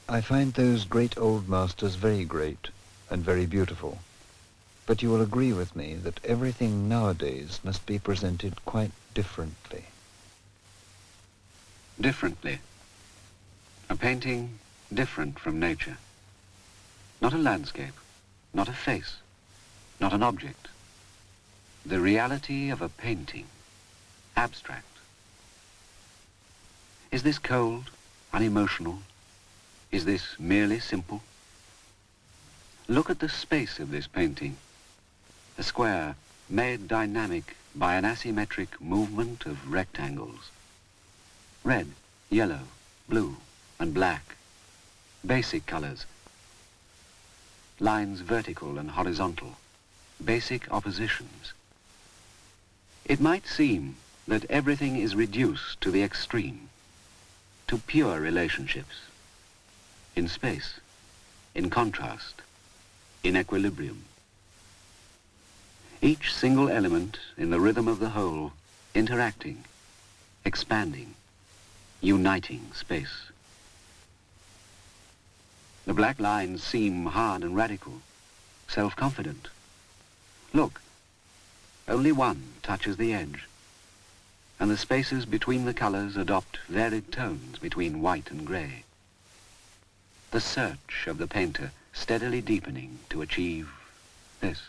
I find those great old masters very great and very beautiful. But you will agree with me that everything nowadays must be presented quite differently. Differently. A painting different from nature. Not a landscape, not a face, not an object. The reality of a painting, abstract. Is this cold, unemotional? Is this merely simple? Look at the space of this painting. A square made dynamic by an asymmetric movement of rectangles. Red, yellow, blue, and black. Basic colors. Lines vertical and horizontal. Basic oppositions. It might seem that everything is reduced to the extreme, to pure relationships, in space, in contrast, in equilibrium. Each single element in the rhythm of the whole, interacting, expanding, uniting space. The black lines seem hard and radical, self-confident. Look, only one touches the edge, and the spaces between the colors adopt varied tones between white and gray. The search of the painter steadily deepening to achieve this.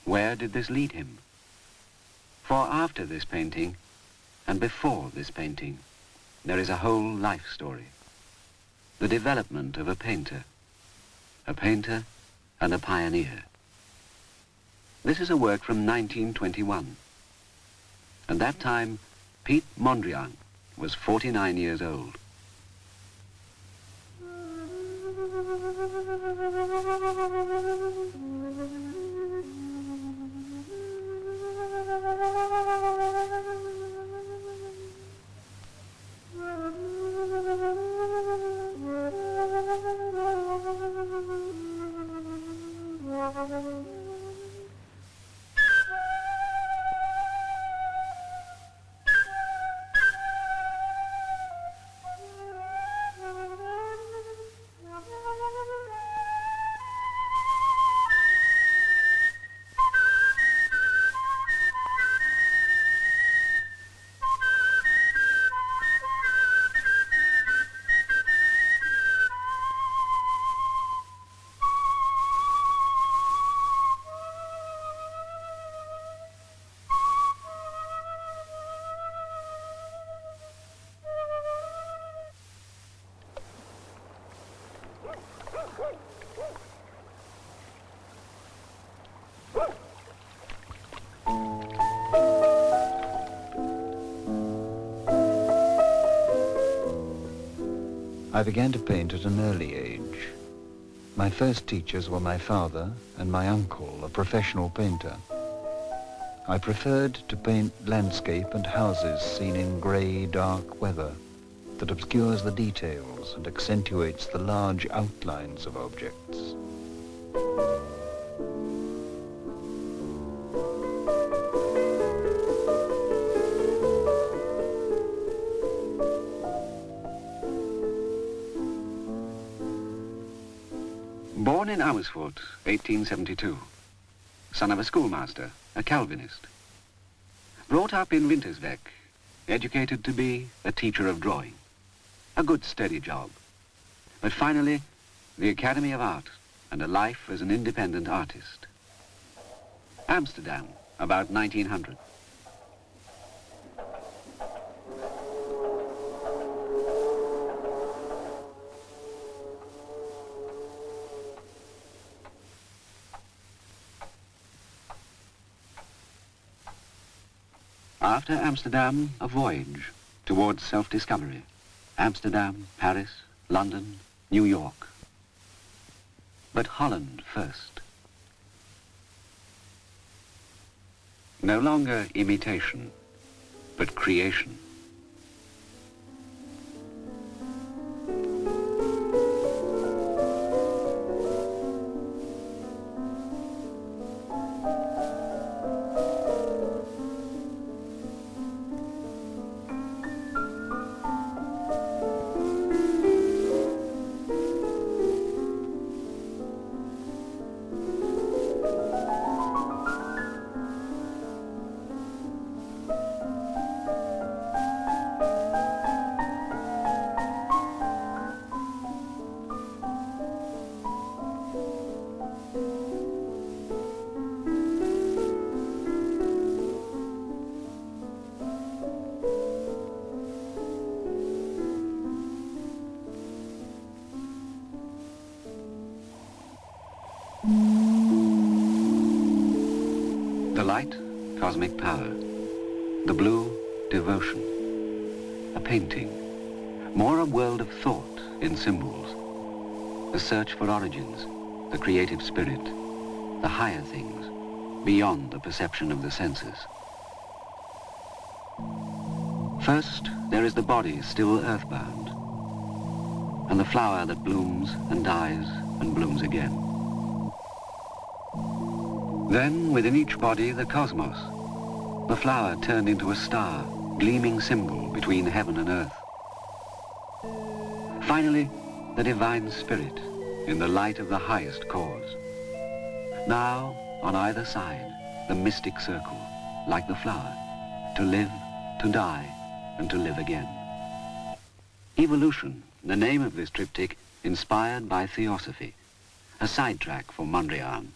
Where did this lead him? For after this painting, and before this painting, there is a whole life story. The development of a painter and a pioneer. This is a work from 1921. At that time, Pete Mondrian was 49 years old. I began to paint at an early age. My first teachers were my father and my uncle, a professional painter. I preferred to paint landscape and houses seen in grey, dark weather that obscures the details and accentuates the large outlines of objects. Born in Amersfoort, 1872. Son of a schoolmaster, a Calvinist. Brought up in Winterswijk, educated to be a teacher of drawing. A good steady job. But finally, the Academy of Art and a life as an independent artist. Amsterdam, about 1900. After Amsterdam, a voyage towards self-discovery. Amsterdam, Paris, London, New York. But Holland first. No longer imitation, but creation. light, cosmic power. The blue, devotion. A painting. More a world of thought in symbols. The search for origins, the creative spirit, the higher things, beyond the perception of the senses. First, there is the body still earthbound, and the flower that blooms and dies and blooms again. Then, within each body, the cosmos, the flower turned into a star, gleaming symbol between heaven and earth. Finally, the divine spirit in the light of the highest cause. Now, on either side, the mystic circle, like the flower, to live, to die, and to live again. Evolution, the name of this triptych, inspired by Theosophy, a sidetrack for Mondrian.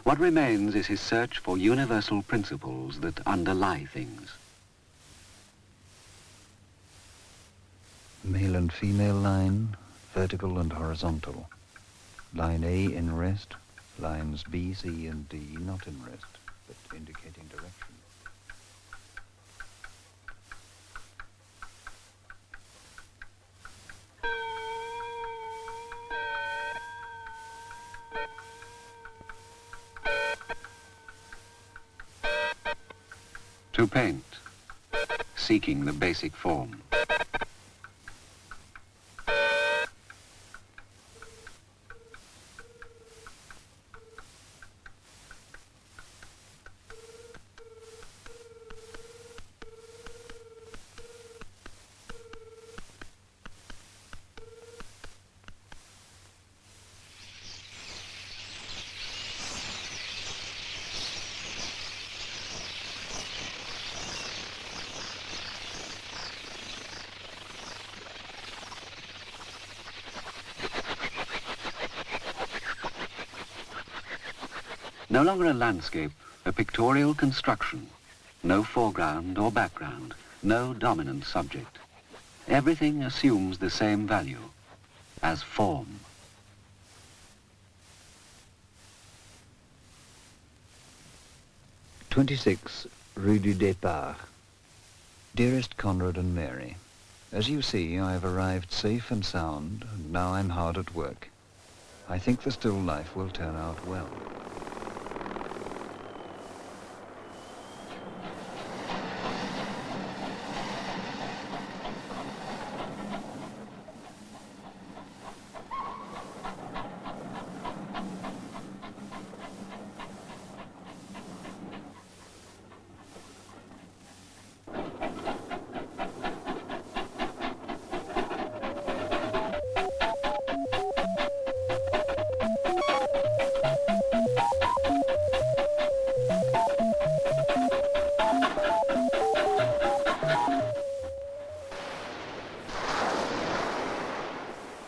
What remains is his search for universal principles that underlie things. Male and female line, vertical and horizontal. Line A in rest, lines B, C, and D not in rest, but indicating direction. To paint, seeking the basic form. No longer a landscape, a pictorial construction. No foreground or background, no dominant subject. Everything assumes the same value, as form. "26 Rue du Départ. Dearest Conrad and Mary, as you see, I have arrived safe and sound, and now I'm hard at work. I think the still life will turn out well.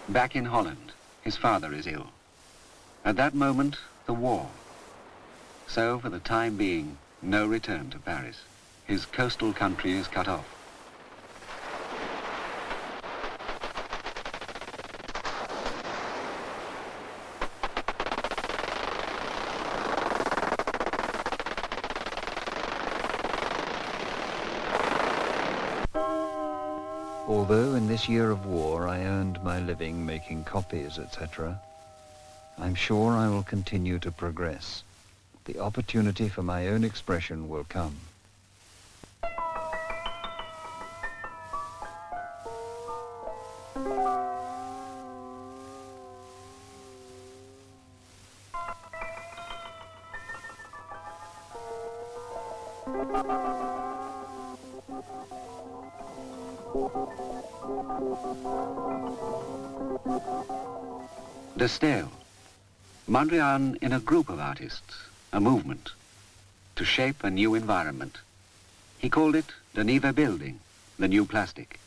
Back in Holland, his father is ill. At that moment, the war. So, for the time being, no return to Paris. His coastal country is cut off. Although in this year of war I earned my living making copies, etc., I'm sure I will continue to progress. The opportunity for my own expression will come. De Stijl, Mondrian in a group of artists, a movement, to shape a new environment. He called it the Nieuwe Building, the new plastic.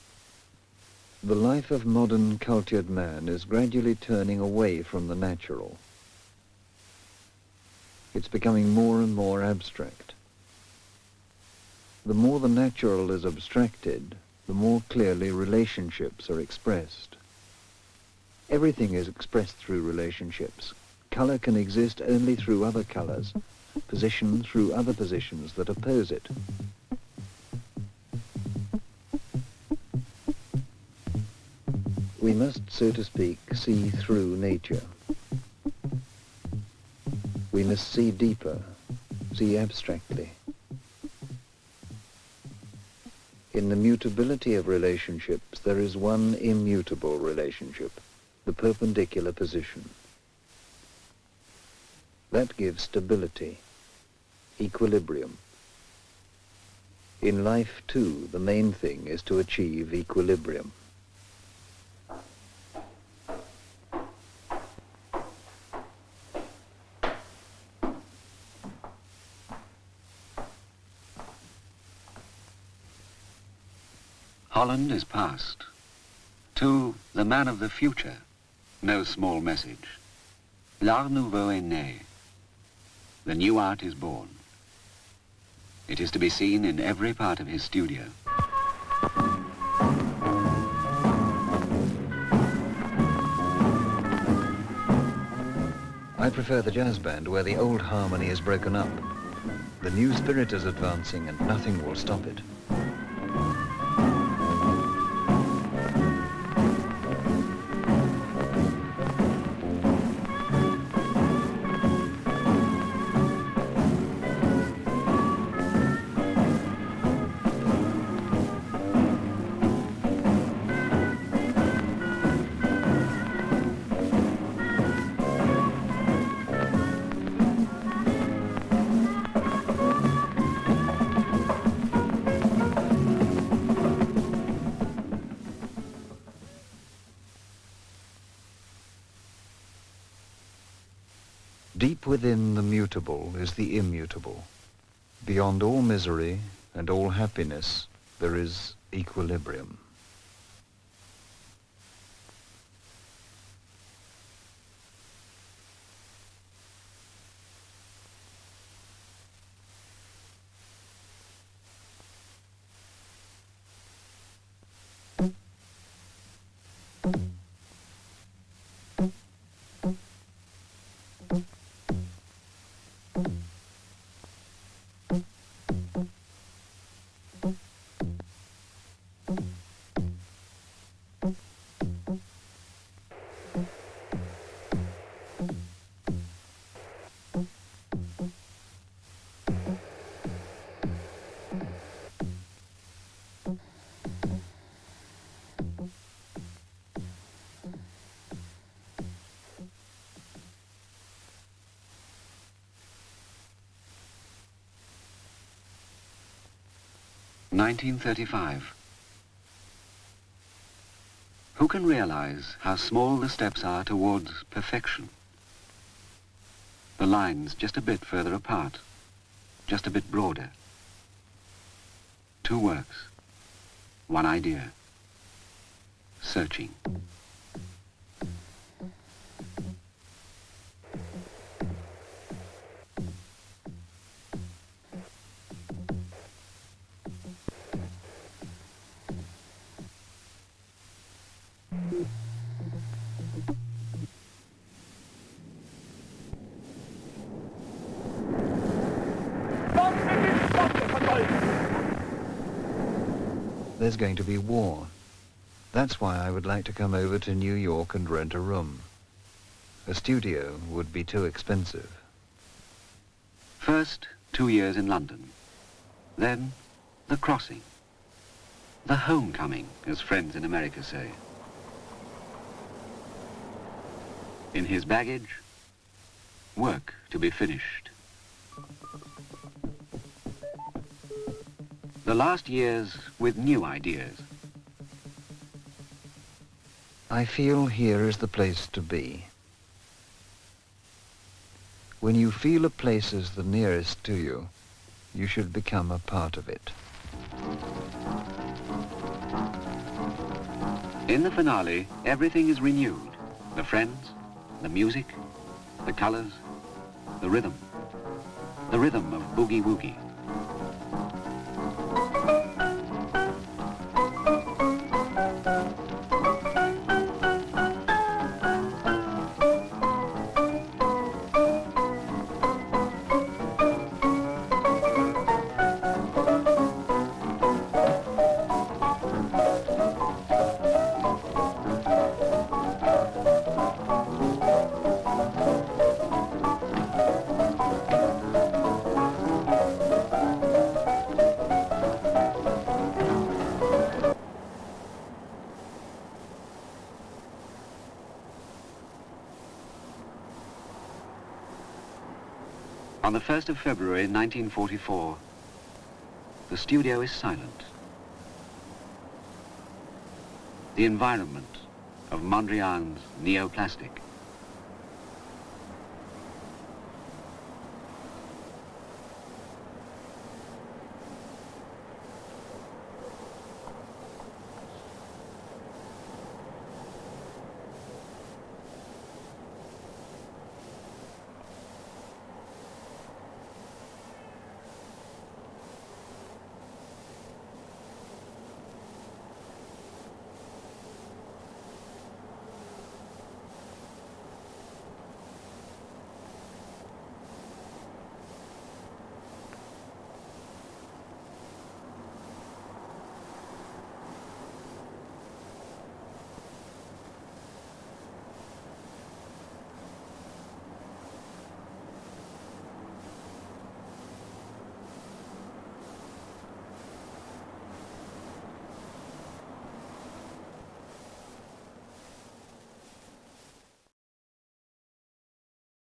The life of modern cultured man is gradually turning away from the natural. It's becoming more and more abstract. The more the natural is abstracted, the more clearly relationships are expressed. Everything is expressed through relationships. Color can exist only through other colors, position through other positions that oppose it. We must, so to speak, see through nature. We must see deeper, see abstractly. In the mutability of relationships, there is one immutable relationship, the perpendicular position. That gives stability, equilibrium. In life, too, the main thing is to achieve equilibrium. Holland is past. To the man of the future, no small message. L'art nouveau est né. The new art is born. It is to be seen in every part of his studio. I prefer the jazz band where the old harmony is broken up. The new spirit is advancing and nothing will stop it. Deep within the mutable is the immutable. Beyond all misery and all happiness, there is equilibrium. (1935). Who can realize how small the steps are towards perfection? The lines just a bit further apart, just a bit broader. Two works, one idea, searching. There's going to be war. That's why I would like to come over to New York and rent a room. A studio would be too expensive. First, 2 years in London. Then, the crossing. The homecoming, as friends in America say. In his baggage, work to be finished. The last years with new ideas. I feel here is the place to be. When you feel a place is the nearest to you, you should become a part of it. In the finale, everything is renewed. The friends, the music, the colors, the rhythm. The rhythm of boogie woogie. On the 1st of February 1944, the studio is silent. The environment of Mondrian's neoplastic